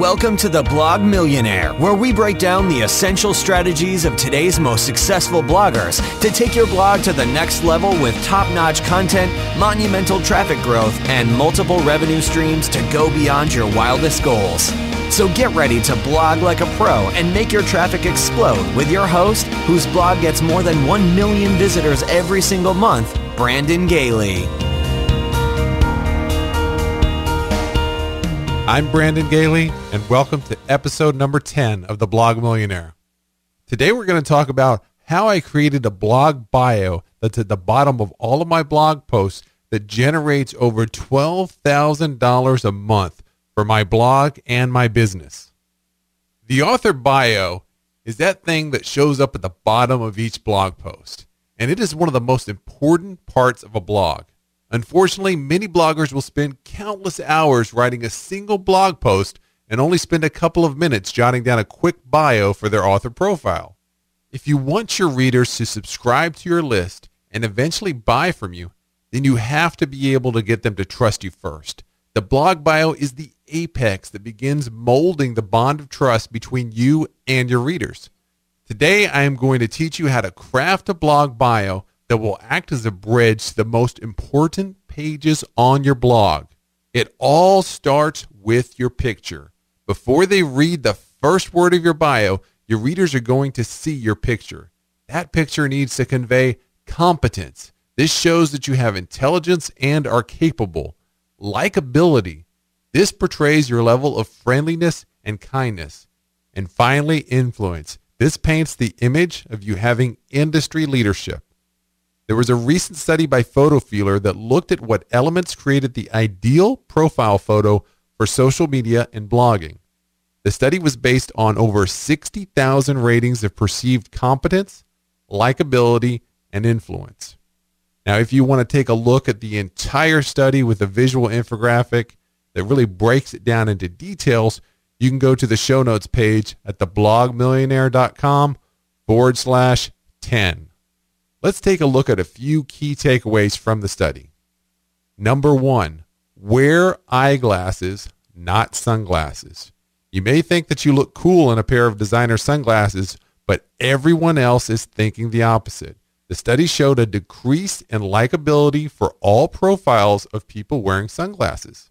Welcome to the Blog Millionaire, where we break down the essential strategies of today's most successful bloggers to take your blog to the next level with top-notch content, monumental traffic growth, and multiple revenue streams to go beyond your wildest goals. So get ready to blog like a pro and make your traffic explode with your host, whose blog gets more than 1 million visitors every single month, Brandon Gailey. I'm Brandon Gailey, and welcome to episode number 10 of the Blog Millionaire. Today we're going to talk about how I created a blog bio that's at the bottom of all of my blog posts that generates over $12,000 a month for my blog and my business. The author bio is that thing that shows up at the bottom of each blog post, and it is one of the most important parts of a blog. Unfortunately, many bloggers will spend countless hours writing a single blog post and only spend a couple of minutes jotting down a quick bio for their author profile. If you want your readers to subscribe to your list and eventually buy from you, then you have to be able to get them to trust you first. The blog bio is the apex that begins molding the bond of trust between you and your readers. Today, I am going to teach you how to craft a blog bio that will act as a bridge to the most important pages on your blog. It all starts with your picture. Before they read the first word of your bio, your readers are going to see your picture. That picture needs to convey competence. This shows that you have intelligence and are capable. Likability. This portrays your level of friendliness and kindness. And finally, influence. This paints the image of you having industry leadership. There was a recent study by PhotoFeeler that looked at what elements created the ideal profile photo for social media and blogging. The study was based on over 60,000 ratings of perceived competence, likability, and influence. Now, if you want to take a look at the entire study with a visual infographic that really breaks it down into details, you can go to the show notes page at theblogmillionaire.com/10. Let's take a look at a few key takeaways from the study. Number 1, wear eyeglasses, not sunglasses. You may think that you look cool in a pair of designer sunglasses, but everyone else is thinking the opposite. The study showed a decrease in likability for all profiles of people wearing sunglasses.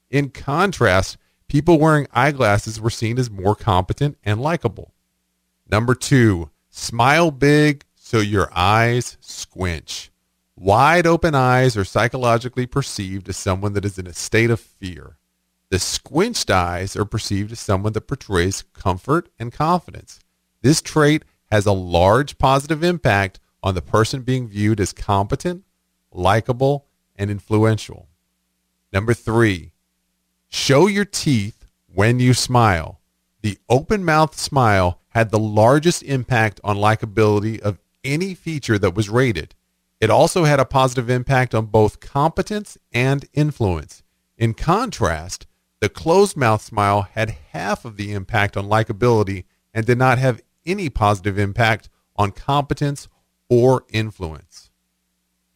In contrast, people wearing eyeglasses were seen as more competent and likable. Number 2, smile big so your eyes squinch. Wide open eyes are psychologically perceived as someone that is in a state of fear. The squinched eyes are perceived as someone that portrays comfort and confidence. This trait has a large positive impact on the person being viewed as competent, likable, and influential. Number 3, show your teeth when you smile. The open-mouthed smile had the largest impact on likability of any feature that was rated. It also had a positive impact on both competence and influence. In contrast, the closed-mouth smile had half of the impact on likability and did not have any positive impact on competence or influence.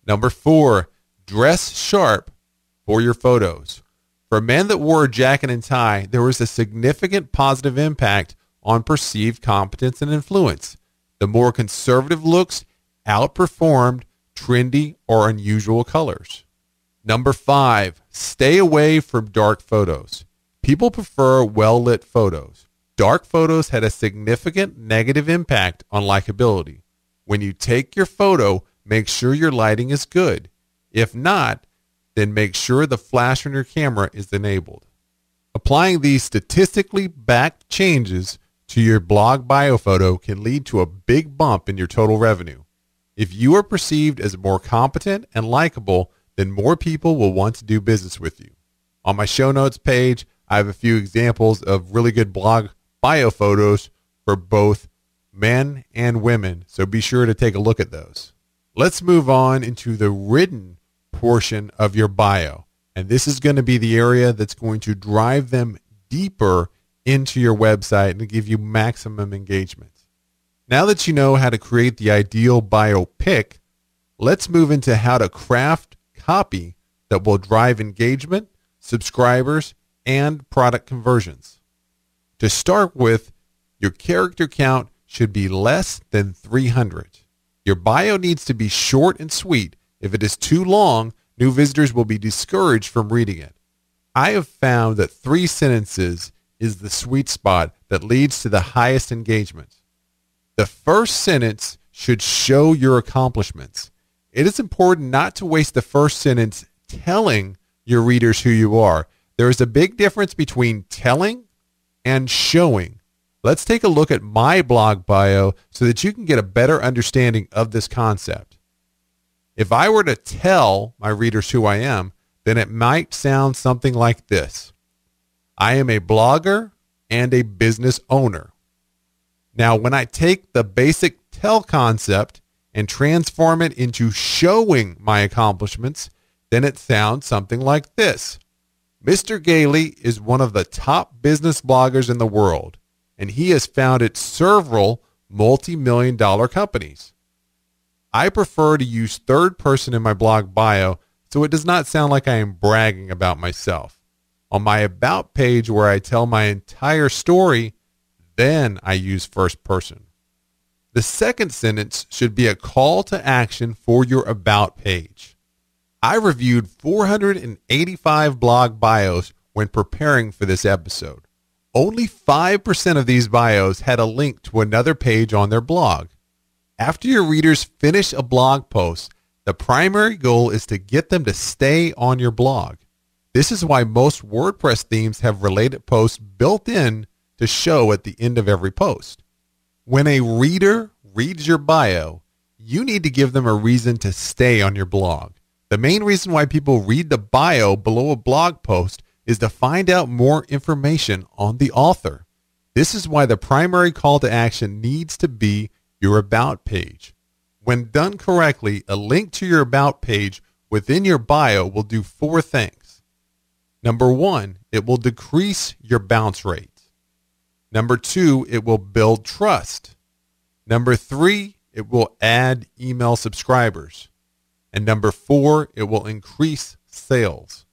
Number 4, dress sharp for your photos. For men that wore a jacket and tie, there was a significant positive impact on perceived competence and influence. The more conservative looks outperformed trendy or unusual colors. Number 5, stay away from dark photos. People prefer well-lit photos. Dark photos had a significant negative impact on likability. When you take your photo, make sure your lighting is good. If not, then make sure the flash on your camera is enabled. Applying these statistically backed changes to your blog bio photo can lead to a big bump in your total revenue. If you are perceived as more competent and likable, then more people will want to do business with you. On my show notes page, I have a few examples of really good blog bio photos for both men and women, so be sure to take a look at those. Let's move on into the written portion of your bio, and this is going to be the area that's going to drive them deeper into your website and give you maximum engagement. Now that you know how to create the ideal bio pic, let's move into how to craft copy that will drive engagement, subscribers, and product conversions. To start with, your character count should be less than 300. Your bio needs to be short and sweet. If it is too long, new visitors will be discouraged from reading it. I have found that 3 sentences is the sweet spot that leads to the highest engagement. The first sentence should show your accomplishments. It is important not to waste the first sentence telling your readers who you are. There is a big difference between telling and showing. Let's take a look at my blog bio so that you can get a better understanding of this concept. If I were to tell my readers who I am, then it might sound something like this. I am a blogger and a business owner. Now, when I take the basic tell concept and transform it into showing my accomplishments, then it sounds something like this. Mr. Gailey is one of the top business bloggers in the world, and he has founded several multi-million-dollar companies. I prefer to use third person in my blog bio so it does not sound like I am bragging about myself. On my About page where I tell my entire story, then I use first person. The second sentence should be a call to action for your About page. I reviewed 485 blog bios when preparing for this episode. Only 5% of these bios had a link to another page on their blog. After your readers finish a blog post, the primary goal is to get them to stay on your blog. This is why most WordPress themes have related posts built in to show at the end of every post. When a reader reads your bio, you need to give them a reason to stay on your blog. The main reason why people read the bio below a blog post is to find out more information on the author. This is why the primary call to action needs to be your About page. When done correctly, a link to your About page within your bio will do 4 things. Number 1, it will decrease your bounce rate. Number 2, it will build trust. Number 3, it will add email subscribers. And number 4, it will increase sales.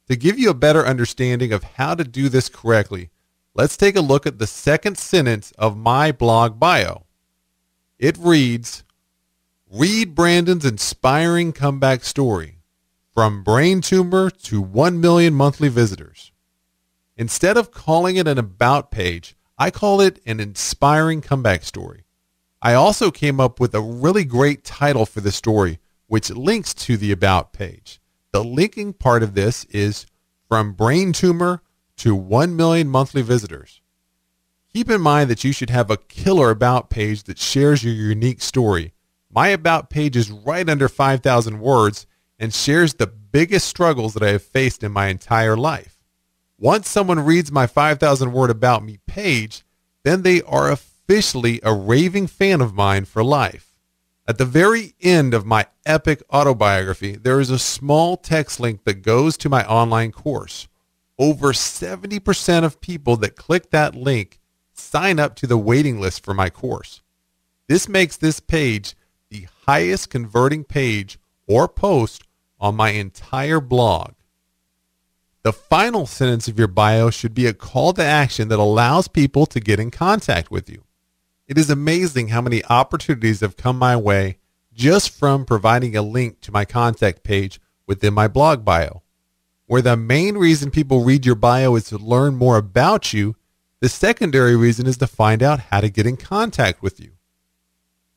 To give you a better understanding of how to do this correctly, let's take a look at the second sentence of my blog bio. It reads, read Brandon's inspiring comeback story, from brain tumor to 1 million monthly visitors. Instead of calling it an About page, I call it an inspiring comeback story. I also came up with a really great title for the story, which links to the About page. The linking part of this is from brain tumor to 1 million monthly visitors. Keep in mind that you should have a killer About page that shares your unique story. My About page is right under 5,000 words and shares the biggest struggles that I have faced in my entire life. Once someone reads my 5,000 word About Me page, then they are officially a raving fan of mine for life. At the very end of my epic autobiography, there is a small text link that goes to my online course. Over 70% of people that click that link sign up to the waiting list for my course. This makes this page the highest converting page or post on my entire blog. The final sentence of your bio should be a call to action that allows people to get in contact with you. It is amazing how many opportunities have come my way just from providing a link to my contact page within my blog bio. Where the main reason people read your bio is to learn more about you, the secondary reason is to find out how to get in contact with you.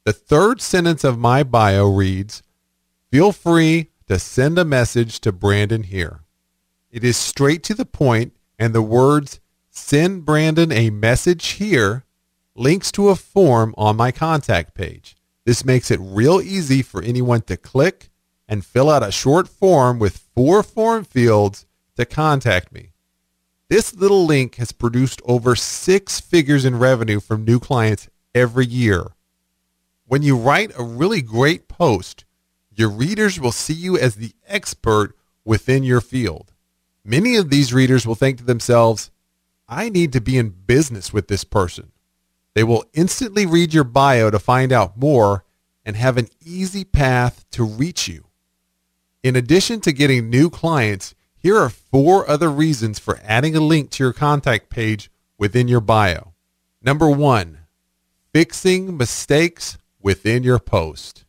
The third sentence of my bio reads, feel free to send a message to Brandon here. It is straight to the point, and the words send Brandon a message here links to a form on my contact page. This makes it real easy for anyone to click and fill out a short form with 4 form fields to contact me. This little link has produced over 6 figures in revenue from new clients every year. When you write a really great post, your readers will see you as the expert within your field. Many of these readers will think to themselves, I need to be in business with this person. They will instantly read your bio to find out more and have an easy path to reach you. In addition to getting new clients, here are 4 other reasons for adding a link to your contact page within your bio. Number 1, fixing mistakes within your post.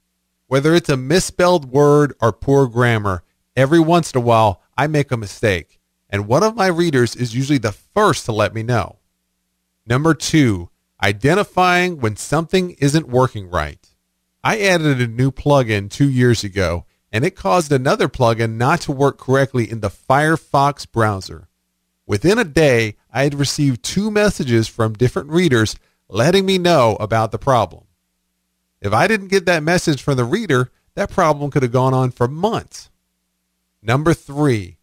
Whether it's a misspelled word or poor grammar, every once in a while I make a mistake, and one of my readers is usually the first to let me know. Number 2, identifying when something isn't working right. I added a new plugin 2 years ago, and it caused another plugin not to work correctly in the Firefox browser. Within a day, I had received 2 messages from different readers letting me know about the problem. If I didn't get that message from the reader, that problem could have gone on for months. Number 3,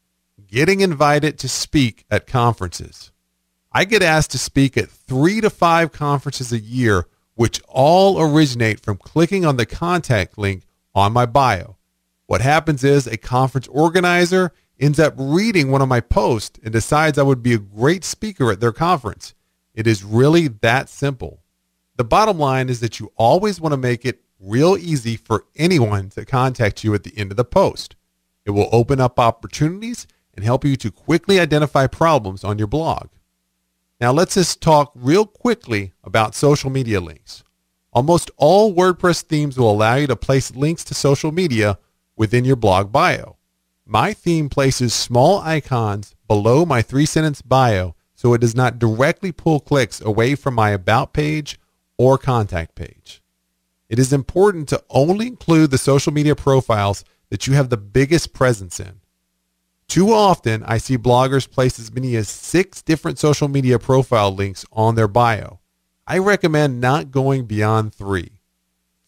getting invited to speak at conferences. I get asked to speak at 3 to 5 conferences a year, which all originate from clicking on the contact link on my bio. What happens is a conference organizer ends up reading one of my posts and decides I would be a great speaker at their conference. It is really that simple. The bottom line is that you always want to make it real easy for anyone to contact you at the end of the post. It will open up opportunities and help you to quickly identify problems on your blog. Now let's just talk real quickly about social media links. Almost all WordPress themes will allow you to place links to social media within your blog bio. My theme places small icons below my 3-sentence bio so it does not directly pull clicks away from my about page or contact page. It is important to only include the social media profiles that you have the biggest presence in. Too often, I see bloggers place as many as 6 different social media profile links on their bio. I recommend not going beyond 3.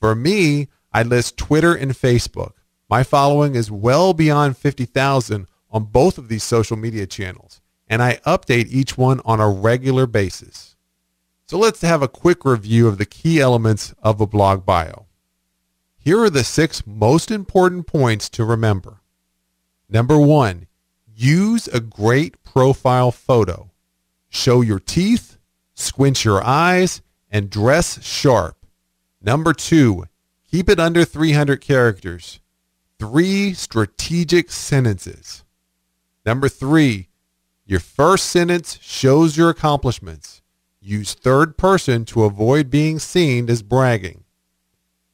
For me, I list Twitter and Facebook. My following is well beyond 50,000 on both of these social media channels, and I update each one on a regular basis. So let's have a quick review of the key elements of a blog bio. Here are the 6 most important points to remember. Number 1, use a great profile photo. Show your teeth, squinch your eyes, and dress sharp. Number 2, keep it under 300 characters. 3 strategic sentences. Number 3, your first sentence shows your accomplishments. Use third person to avoid being seen as bragging.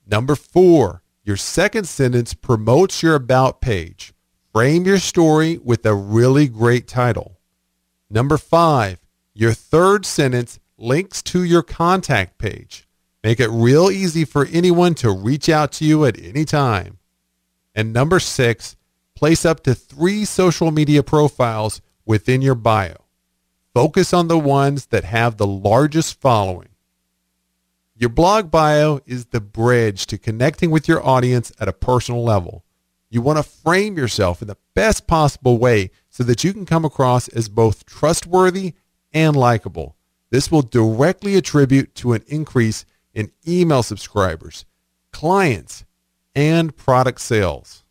Number 4, your second sentence promotes your about page. Frame your story with a really great title. Number 5, your third sentence links to your contact page. Make it real easy for anyone to reach out to you at any time. And number 6, place up to 3 social media profiles within your bio. Focus on the ones that have the largest following. Your blog bio is the bridge to connecting with your audience at a personal level. You want to frame yourself in the best possible way so that you can come across as both trustworthy and likable. This will directly attribute to an increase in email subscribers, clients, and product sales.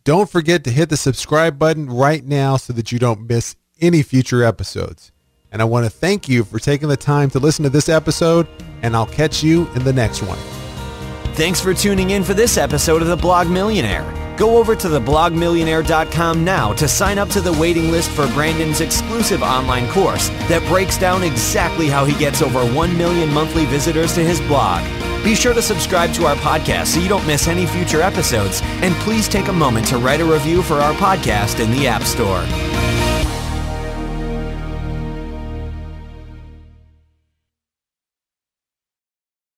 Don't forget to hit the subscribe button right now so that you don't miss any future episodes. And I want to thank you for taking the time to listen to this episode, and I'll catch you in the next one. Thanks for tuning in for this episode of The Blog Millionaire. Go over to theblogmillionaire.com now to sign up to the waiting list for Brandon's exclusive online course that breaks down exactly how he gets over 1 million monthly visitors to his blog. Be sure to subscribe to our podcast so you don't miss any future episodes, and please take a moment to write a review for our podcast in the App Store.